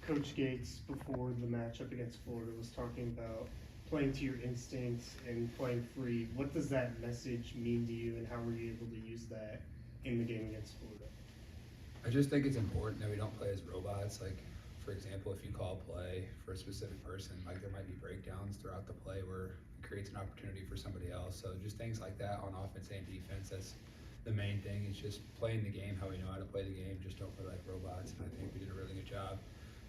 Coach Gates, before the matchup against Florida, was talking about playing to your instincts and playing free. What does that message mean to you, and how were you able to use that in the game against Florida? I just think it's important that we don't play as robots. Like, for example, if you call a play for a specific person, like there might be breakdowns throughout the play where it creates an opportunity for somebody else. So just things like that on offense and defense, that's the main thing, is just playing the game how we know how to play the game. Just don't play like robots. And I think we did a really good job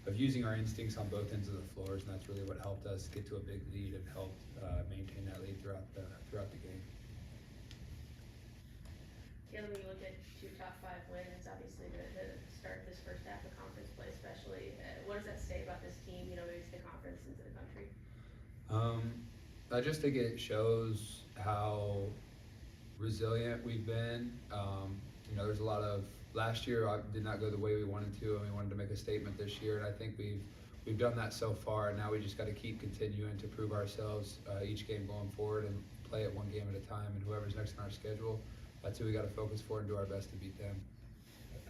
of using our instincts on both ends of the floors, and that's really what helped us get to a big lead and helped maintain that lead throughout the game. Yeah, when you look at two top 5 wins, obviously the start this first half of conference play especially, what does that say about this team, maybe to the conference and to the country? I just think it shows how resilient we've been. There's a lot of, last year did not go the way we wanted to, and we wanted to make a statement this year, and I think we've done that so far, and now we just got to keep continuing to prove ourselves each game going forward and play it one game at a time, and whoever's next on our schedule, that's who we got to focus for and do our best to beat them.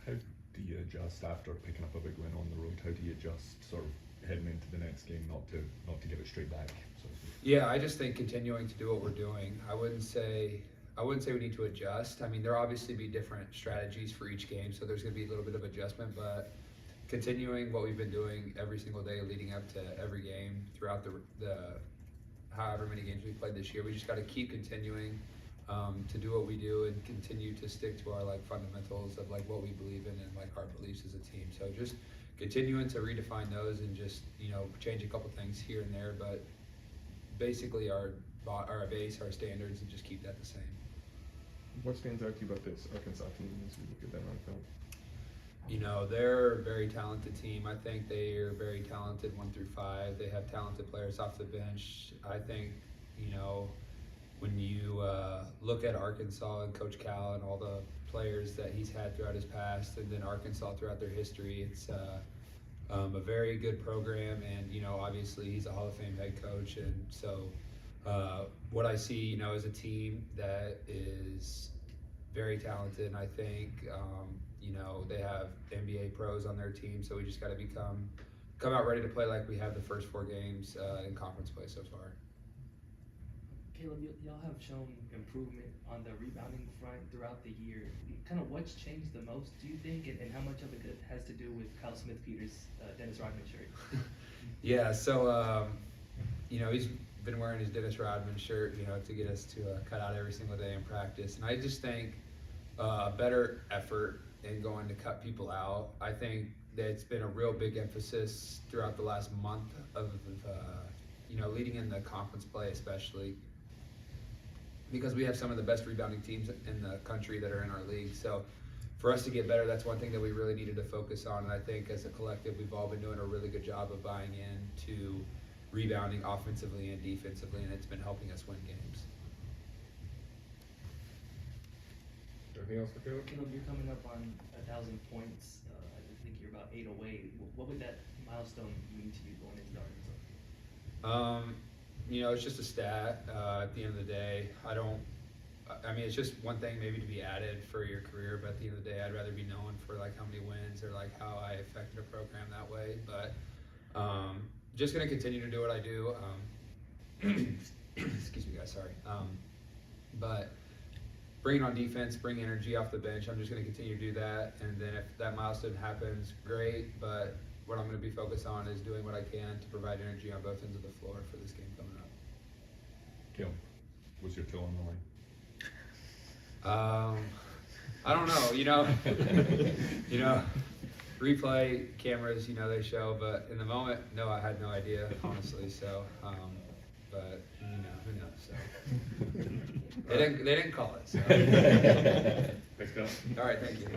How do you adjust after picking up a big win on the road? How do you adjust sort of heading into the next game, not to give it straight back? Yeah, I just think continuing to do what we're doing. I wouldn't say we need to adjust. I mean, there'll obviously be different strategies for each game, so there's going to be a little bit of adjustment, but continuing what we've been doing every single day leading up to every game throughout the however many games we've played this year, we just got to keep continuing to do what we do and continue to stick to our fundamentals of what we believe in and our beliefs as a team. So just continuing to redefine those and just change a couple things here and there, but basically our base, our standards, and just keep that the same. What stands out to you about this Arkansas team as you look at them on film? They're a very talented team. I think they are very talented 1 through 5. They have talented players off the bench. I think, when you look at Arkansas and Coach Cal and all the players that he's had throughout his past, and then Arkansas throughout their history, it's a very good program, and obviously he's a Hall of Fame head coach, and so what I see is a team that is very talented, and I think they have NBA pros on their team, so we just got to come out ready to play like we have the first 4 games in conference play so far. Caleb, y'all have shown improvement on the rebounding front throughout the year. Kind of what's changed the most, do you think, and how much of it has to do with Kyle Smith-Peters' Dennis Rodman shirt? Yeah, so he's been wearing his Dennis Rodman shirt, to get us to cut out every single day in practice, and I just think a better effort in going to cut people out. I think that it's been a real big emphasis throughout the last month of leading in the conference play, especially because we have some of the best rebounding teams in the country that are in our league. So for us to get better, that's one thing that we really needed to focus on. And I think as a collective, we've all been doing a really good job of buying into rebounding offensively and defensively, and it's been helping us win games. Anything else for Caleb? Caleb, you're coming up on 1,000 points. I think you're about 8 away. What would that milestone mean to you going into Arkansas? It's just a stat at the end of the day. It's just one thing maybe to be added for your career, but at the end of the day, I'd rather be known for how many wins or how I affected a program that way. But just going to continue to do what I do. Excuse me, guys, sorry. But bringing on defense, bring energy off the bench. I'm just going to continue to do that. And then if that milestone happens, great. But what I'm going to be focused on is doing what I can to provide energy on both ends of the floor for this game coming up. Caleb, was your toe on the line? I don't know. Replay cameras, they show, but in the moment, no, I had no idea, honestly. So, but who knows? So they didn't call it. So. Thanks, Caleb. All right, thank you.